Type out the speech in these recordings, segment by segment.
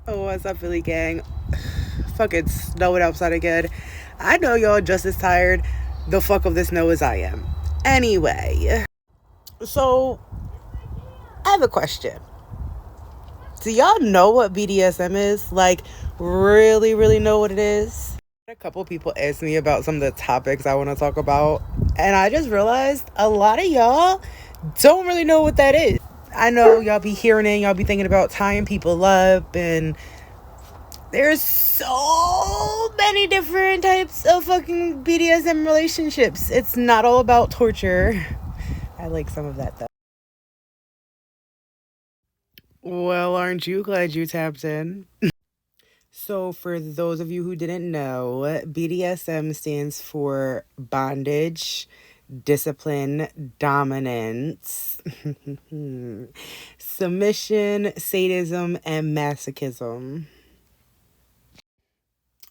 Oh, what's up, Philly gang? Fucking snowing outside again. I know y'all just as tired the fuck of the snow as I am. Anyway, so I have a question. Do y'all know what BDSM is? Like, really, really know what it is? A couple people asked me about some of the topics I want to talk about, and I just realized a lot of y'all don't really know what that is. I know y'all be hearing it, y'all be thinking about tying people up, and there's so many different types of fucking BDSM relationships. It's not all about torture. I like some of that though. Well, aren't you glad you tapped in? So, for those of you who didn't know, BDSM stands for bondage, discipline, dominance, submission, sadism, and masochism.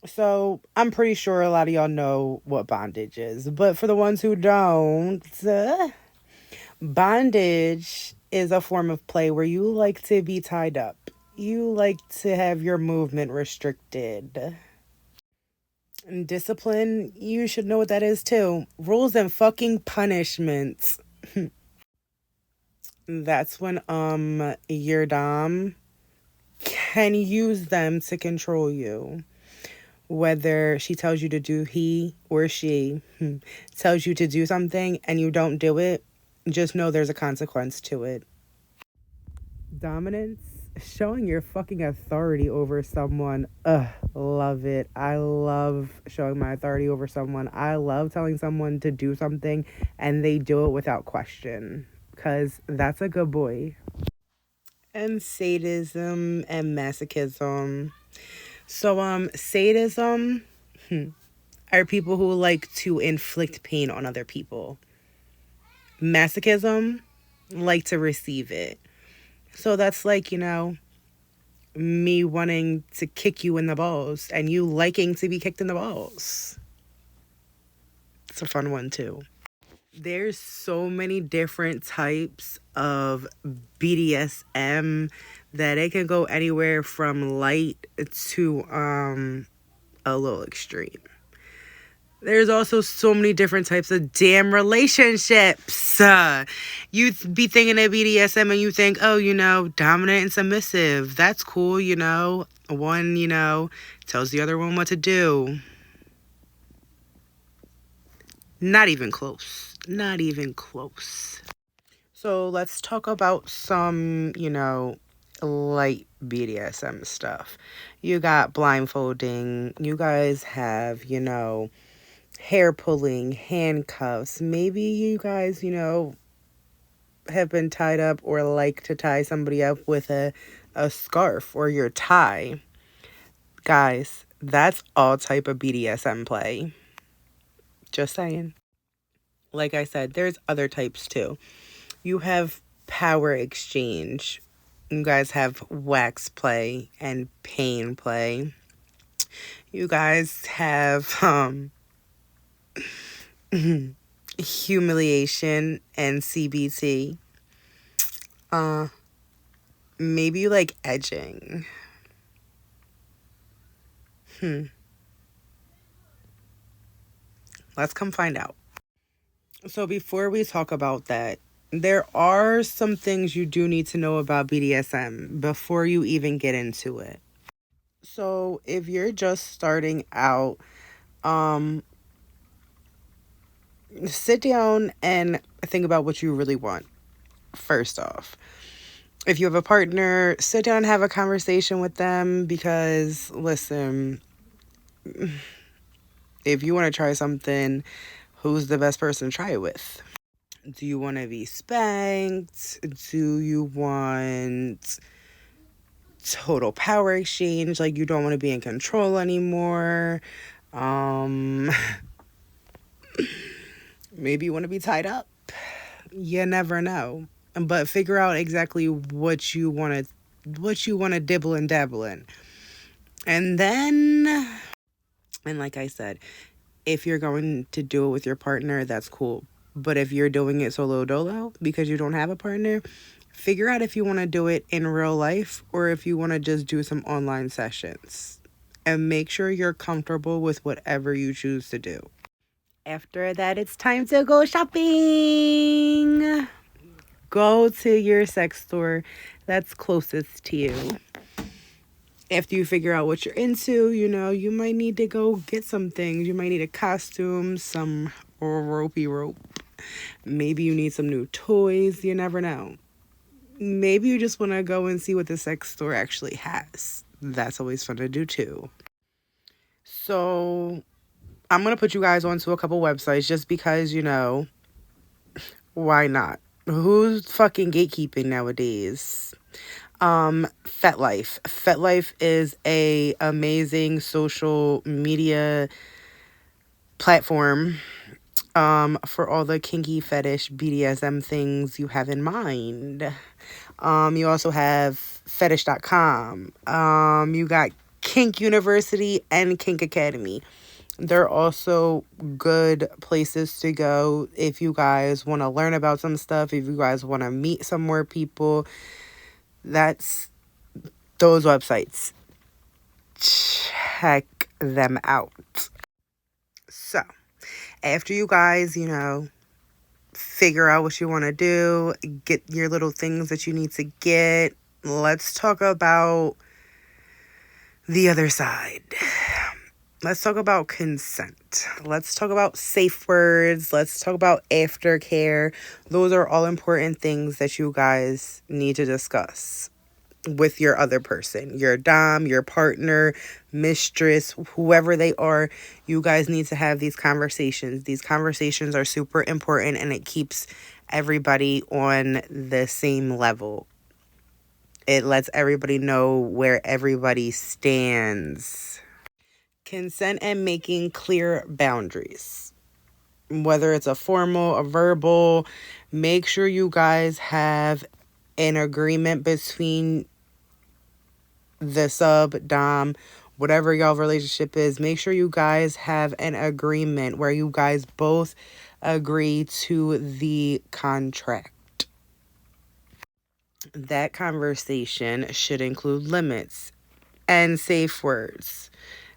So I'm pretty sure a lot of y'all know what bondage is, but for the ones who don't, bondage is a form of play where you like to be tied up. You like to have your movement restricted. And discipline, you should know what that is too. Rules and fucking punishments. That's when your dom can use them to control you. Whether she tells you to do, he or she tells you to do something and you don't do it, just know there's a consequence to it. Dominance, showing your fucking authority over someone. Ugh, love it. I love showing my authority over someone. I love telling someone to do something and they do it without question, because that's a good boy. And sadism and masochism. So sadism are people who like to inflict pain on other people. Masochism, like to receive it. So that's like, me wanting to kick you in the balls and you liking to be kicked in the balls. It's a fun one too. There's so many different types of BDSM that it can go anywhere from light to a little extreme. There's also so many different types of damn relationships. You be thinking of BDSM and you think, oh, dominant and submissive. That's cool, One, tells the other one what to do. Not even close. Not even close. So let's talk about some, light BDSM stuff. You got blindfolding. You guys have, hair pulling, handcuffs. Maybe you guys, have been tied up or like to tie somebody up with a scarf or your tie. Guys, that's all type of BDSM play. Just saying. Like I said, there's other types too. You have power exchange. You guys have wax play and pain play. You guys have humiliation and CBT. Maybe you like edging. Let's come find out. So before we talk about that, there are some things you do need to know about BDSM before you even get into it. So if you're just starting out, sit down and think about what you really want. First off, if you have a partner, sit down and have a conversation with them, because listen, if you want to try something, who's the best person to try it with? Do you want to be spanked? Do you want total power exchange? Like, you don't want to be in control anymore? Maybe you want to be tied up. You never know. But figure out exactly what you want to dibble and dabble in. And then, and like I said, if you're going to do it with your partner, that's cool. But if you're doing it solo dolo because you don't have a partner, Figure out if you want to do it in real life or if you want to just do some online sessions. And make sure you're comfortable with whatever you choose to do. After that, it's time to go shopping. Go to your sex store that's closest to you. After you figure out what you're into, you might need to go get some things. You might need a costume, some ropey rope. Maybe you need some new toys. You never know. Maybe you just want to go and see what the sex store actually has. That's always fun to do too. So I'm going to put you guys onto a couple websites just because, why not? Who's fucking gatekeeping nowadays? FetLife. FetLife is a amazing social media platform for all the kinky fetish BDSM things you have in mind. You also have fetish.com. You got Kink University and Kink Academy. They're also good places to go if you guys want to learn about some stuff, if you guys want to meet some more people. That's those websites. Check them out. So, after you guys, figure out what you want to do, get your little things that you need to get, let's talk about the other side. Let's talk about consent. Let's talk about safe words. Let's talk about aftercare. Those are all important things that you guys need to discuss with your other person, your dom, your partner, mistress, whoever they are. You guys need to have these conversations. These conversations are super important, and it keeps everybody on the same level. It lets everybody know where everybody stands. Consent and making clear boundaries. Whether it's a formal, a verbal, make sure you guys have an agreement between the sub, dom, whatever y'all relationship is. Make sure you guys have an agreement where you guys both agree to the contract. That conversation should include limits and safe words.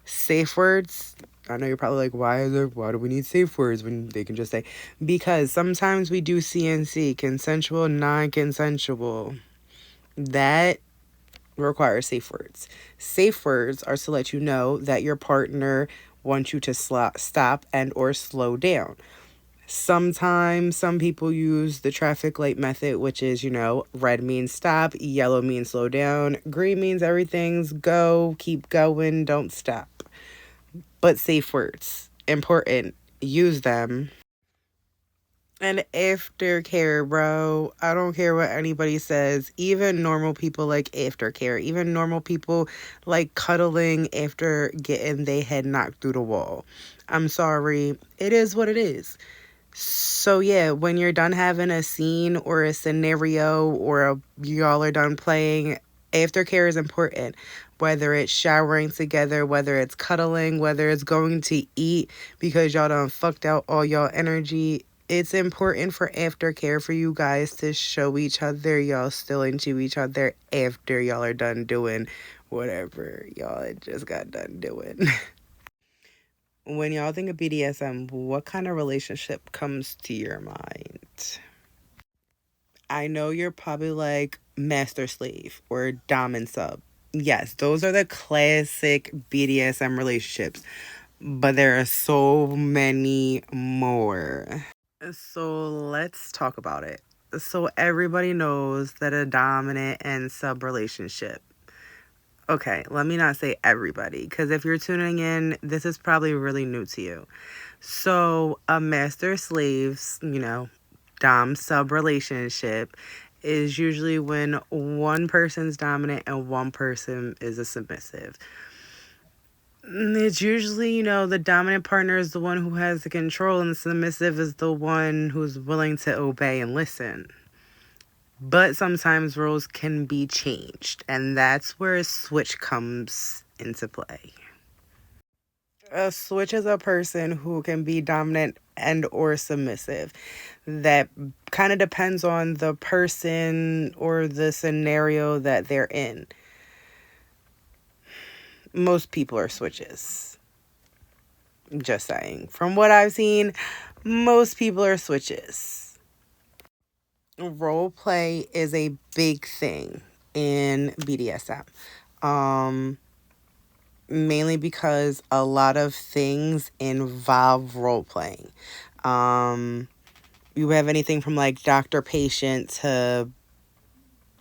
Safe words, I know you're probably like, why do we need safe words when they can just say, because sometimes we do CNC, consensual, non-consensual. That requires safe words. Safe words are to let you know that your partner wants you to stop and or slow down. Sometimes some people use the traffic light method, which is, red means stop, yellow means slow down, green means everything's go, keep going, don't stop. But safe words, important, use them. And aftercare, bro, I don't care what anybody says. Even normal people like aftercare. Even normal people like cuddling after getting their head knocked through the wall. I'm sorry, it is what it is. So yeah, when you're done having a scene or a scenario or y'all are done playing, aftercare is important. Whether it's showering together, whether it's cuddling, whether it's going to eat because y'all done fucked out all y'all energy. It's important for aftercare for you guys to show each other y'all still into each other after y'all are done doing whatever y'all just got done doing. When y'all think of BDSM, what kind of relationship comes to your mind? I know you're probably like master slave or dom and sub. Yes, those are the classic BDSM relationships, but there are so many more. So let's talk about it. So everybody knows that a dominant and sub relationship. Okay, let me not say everybody, because if you're tuning in, this is probably really new to you. So a master slaves, dom sub relationship is usually when one person's dominant and one person is a submissive. It's usually, the dominant partner is the one who has the control and the submissive is the one who's willing to obey and listen. But sometimes roles can be changed, and that's where a switch comes into play. A switch is a person who can be dominant and or submissive. That kind of depends on the person or the scenario that they're in. Most people are switches. Just saying. From what I've seen, most people are switches. Role play is a big thing in BDSM. Mainly because a lot of things involve role playing. You have anything from like doctor patient to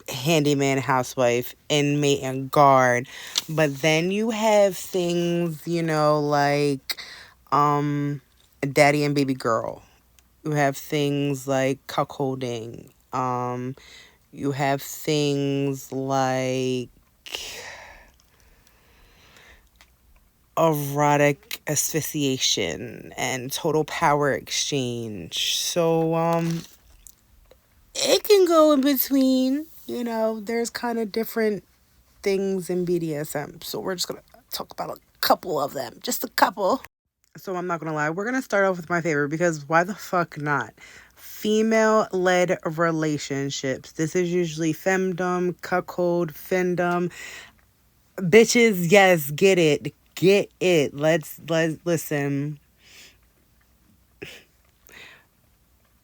handyman housewife, inmate and guard. But then you have things, like daddy and baby girl. You have things like cuckolding. You have things like erotic asphyxiation and total power exchange. So it can go in between, there's kind of different things in BDSM. So we're just going to talk about a couple of them, just a couple. So I'm not going to lie, we're going to start off with my favorite because why the fuck not? Female-led relationships. This is usually femdom, cuckold, findom. Bitches, yes, get it. Get it. Let's listen.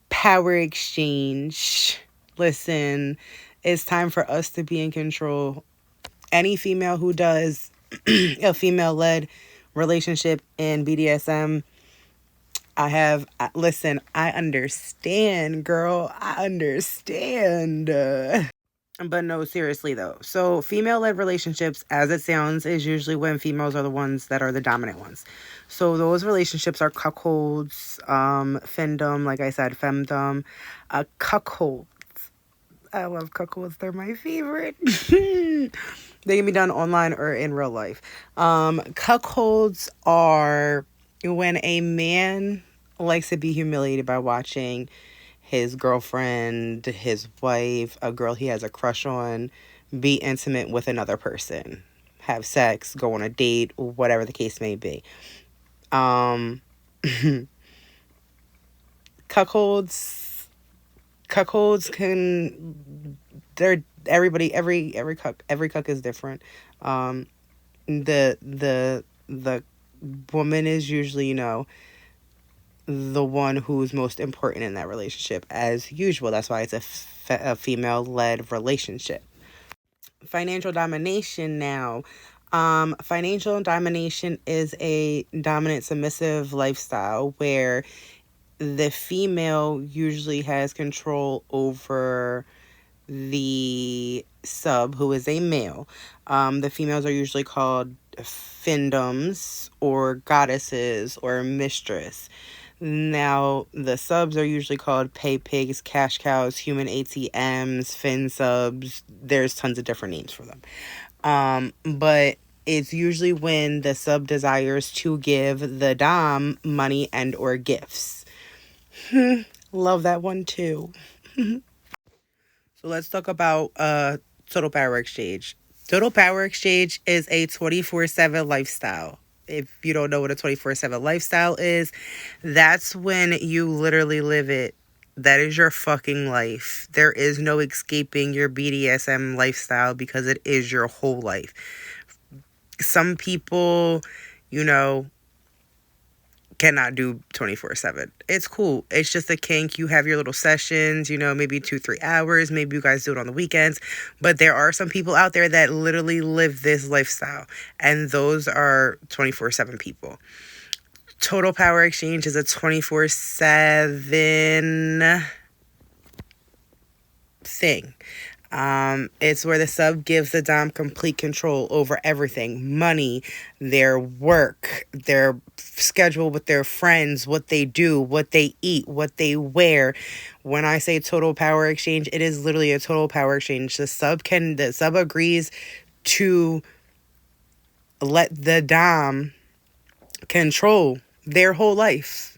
Power exchange. Listen, it's time for us to be in control. Any female who does a female-led relationship in BDSM, listen, I understand, girl. I understand. But no, seriously though. So female-led relationships, as it sounds, is usually when females are the ones that are the dominant ones. So those relationships are cuckolds, findom, like I said, femdom, cuckolds. I love cuckolds. They're my favorite. They can be done online or in real life. Cuckolds are when a man likes to be humiliated by watching his girlfriend, his wife, a girl he has a crush on, be intimate with another person, have sex, go on a date, whatever the case may be. Cuckolds can, they're everybody, every cuck is different. The woman is usually, the one who's most important in that relationship, as usual. That's why it's a female-led relationship. Financial domination now. Financial domination is a dominant submissive lifestyle where the female usually has control over the sub, who is a male. The females are usually called findoms or goddesses or mistress. Now, the subs are usually called pay pigs, cash cows, human ATMs, fin subs. There's tons of different names for them. But it's usually when the sub desires to give the dom money and or gifts. Love that one too. So let's talk about total power exchange. Total power exchange is a 24/7 lifestyle. If you don't know what a 24/7 lifestyle is, that's when you literally live it. That is your fucking life. There is no escaping your BDSM lifestyle because it is your whole life. Some people, cannot do 24/7. It's cool. It's just a kink. You have your little sessions, maybe 2-3 hours. Maybe you guys do it on the weekends. But there are some people out there that literally live this lifestyle. And those are 24/7 people. Total power exchange is a 24/7 thing. It's where the sub gives the dom complete control over everything. Money, their work, their schedule with their friends, what they do, what they eat, what they wear. When I say total power exchange, it is literally a total power exchange. The sub agrees to let the dom control their whole life.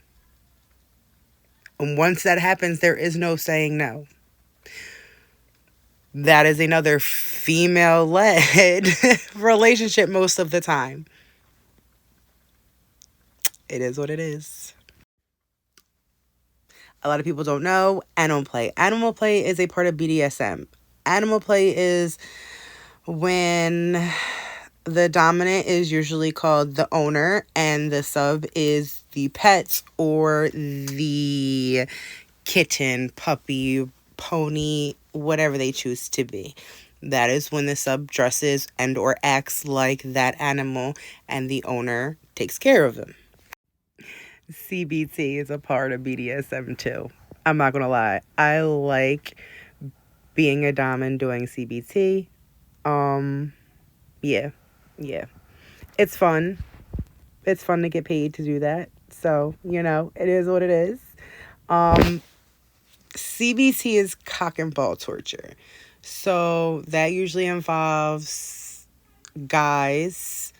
And once that happens, there is no saying no. That is another female-led relationship most of the time. It is what it is. A lot of people don't know animal play. Animal play is a part of BDSM. Animal play is when the dominant is usually called the owner and the sub is the pets or the kitten, puppy, pony, whatever they choose to be. That is when the sub dresses and or acts like that animal and the owner takes care of them. CBT is a part of BDSM too. I'm not gonna lie. I like being a dom and doing CBT. Yeah, yeah. It's fun. It's fun to get paid to do that. So, it is what it is. Um, CBT is cock and ball torture. So that usually involves guys,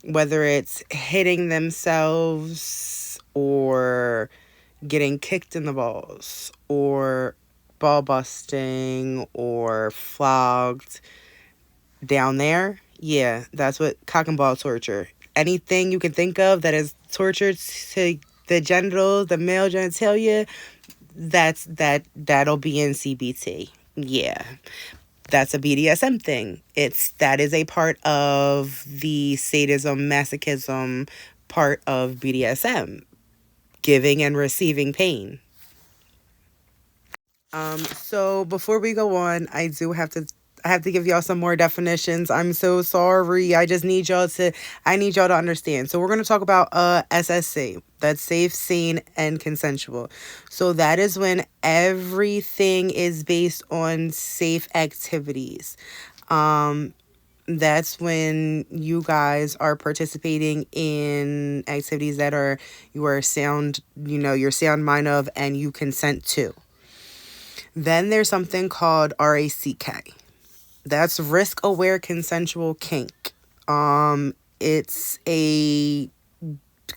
whether it's hitting themselves or getting kicked in the balls or ball busting or flogged down there. Yeah, that's what cock and ball torture. Anything you can think of that is torture to the genitals, the male genitalia, that'll be in CBT. Yeah. That's a BDSM thing. That is a part of the sadism, masochism part of BDSM. Giving and receiving pain. So before we go on, I have to give y'all some more definitions. I'm so sorry. I need y'all to understand. So we're going to talk about SSC. That's safe, sane, and consensual. So that is when everything is based on safe activities. That's when you guys are participating in activities that your sound mind of and you consent to. Then there's something called RACK. That's risk aware consensual kink. It's a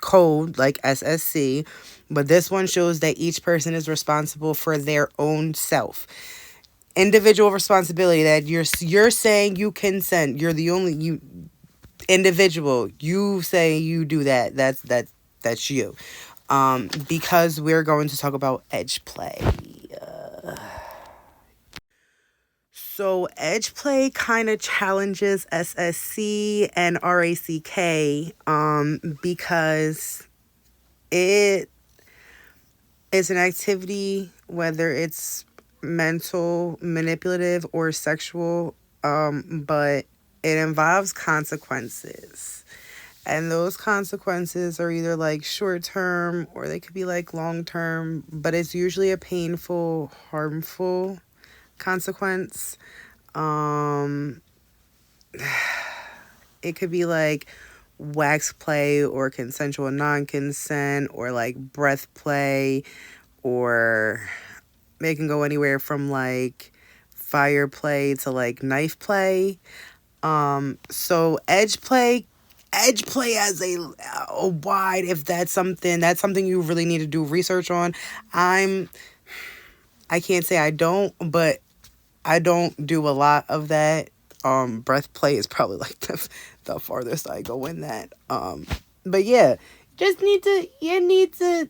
code like SSC, but this one shows that each person is responsible for their own self. Individual responsibility, that you're saying you consent. You're the only individual. You say you do that. That's you. Because we're going to talk about edge play. So edge play kind of challenges SSC and RACK because it is an activity, whether it's mental, manipulative, or sexual, but it involves consequences. And those consequences are either like short term or they could be like long term, but it's usually a painful, harmful consequence. It could be like wax play or consensual non-consent or like breath play, or it can go anywhere from like fire play to like knife play. So edge play has a wide, if that's something you really need to do research on. I can't say I don't, but I don't do a lot of that. Breath play is probably like the farthest I go in that. But yeah, you need to,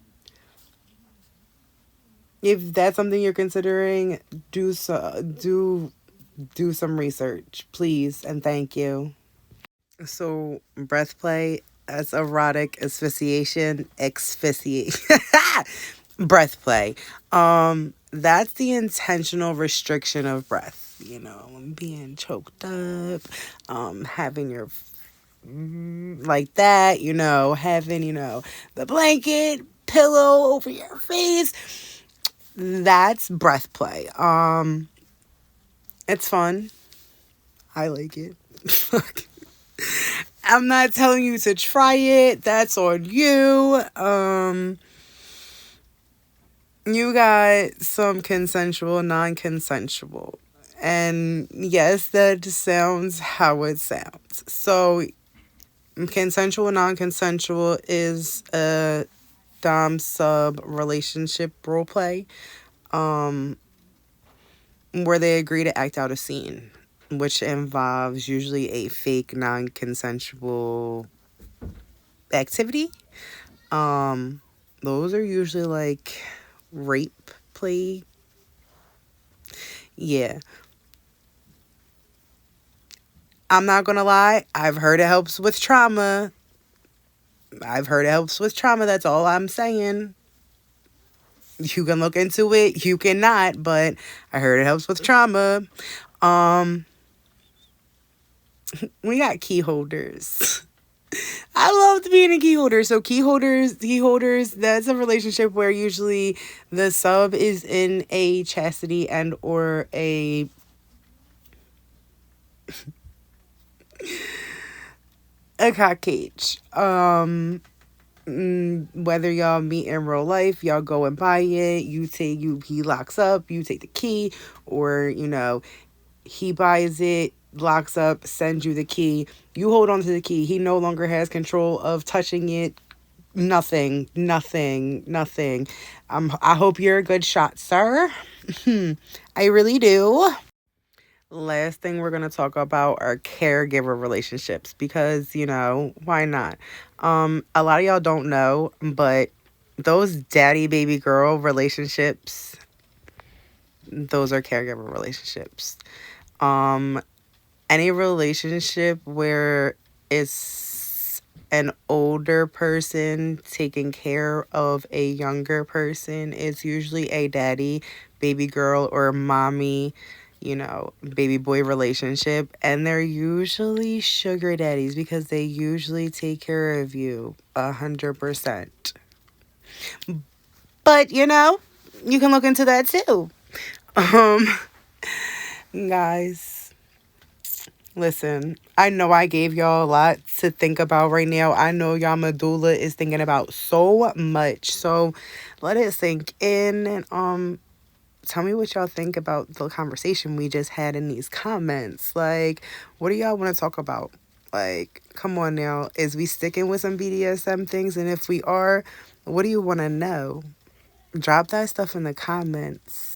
if that's something you're considering, do some research, please, and thank you. So breath play, that's erotic asphyxiation, breath play. That's the intentional restriction of breath. Being choked up, having your like that, having the blanket pillow over your face. That's breath play. It's fun. I like it. I'm not telling you to try it. That's on you. You got some consensual, non-consensual. And yes, that sounds how it sounds. So, consensual, non-consensual is a dom-sub relationship role play, where they agree to act out a scene, which involves usually a fake non-consensual activity. Those are usually like rape play. Yeah. I'm not gonna lie, I've heard it helps with trauma. I've heard it helps with trauma. That's all I'm saying. You can look into it, you cannot, but I heard it helps with trauma. Um, we got key holders. I loved being a key holder. So key holders, that's a relationship where usually the sub is in a chastity and or a cock cage. Whether y'all meet in real life, y'all go and buy it, he locks up, you take the key, or he buys it, locks up, sends you the key, you hold on to the key, he no longer has control of touching it. Nothing. I hope you're a good shot, sir. I really do. Last thing we're going to talk about are caregiver relationships because, why not? A lot of y'all don't know, but those daddy baby girl relationships, those are caregiver relationships. Any relationship where it's an older person taking care of a younger person is usually a daddy baby girl or mommy baby boy relationship, and they're usually sugar daddies because they usually take care of you 100%. But you can look into that too. um Guys, listen, I know I gave y'all a lot to think about right now. I know y'all medulla is thinking about so much, so let it sink in. And tell me what y'all think about the conversation we just had in these comments. Like, what do y'all want to talk about? Like, come on now. Is we sticking with some BDSM things? And if we are, what do you want to know? Drop that stuff in the comments.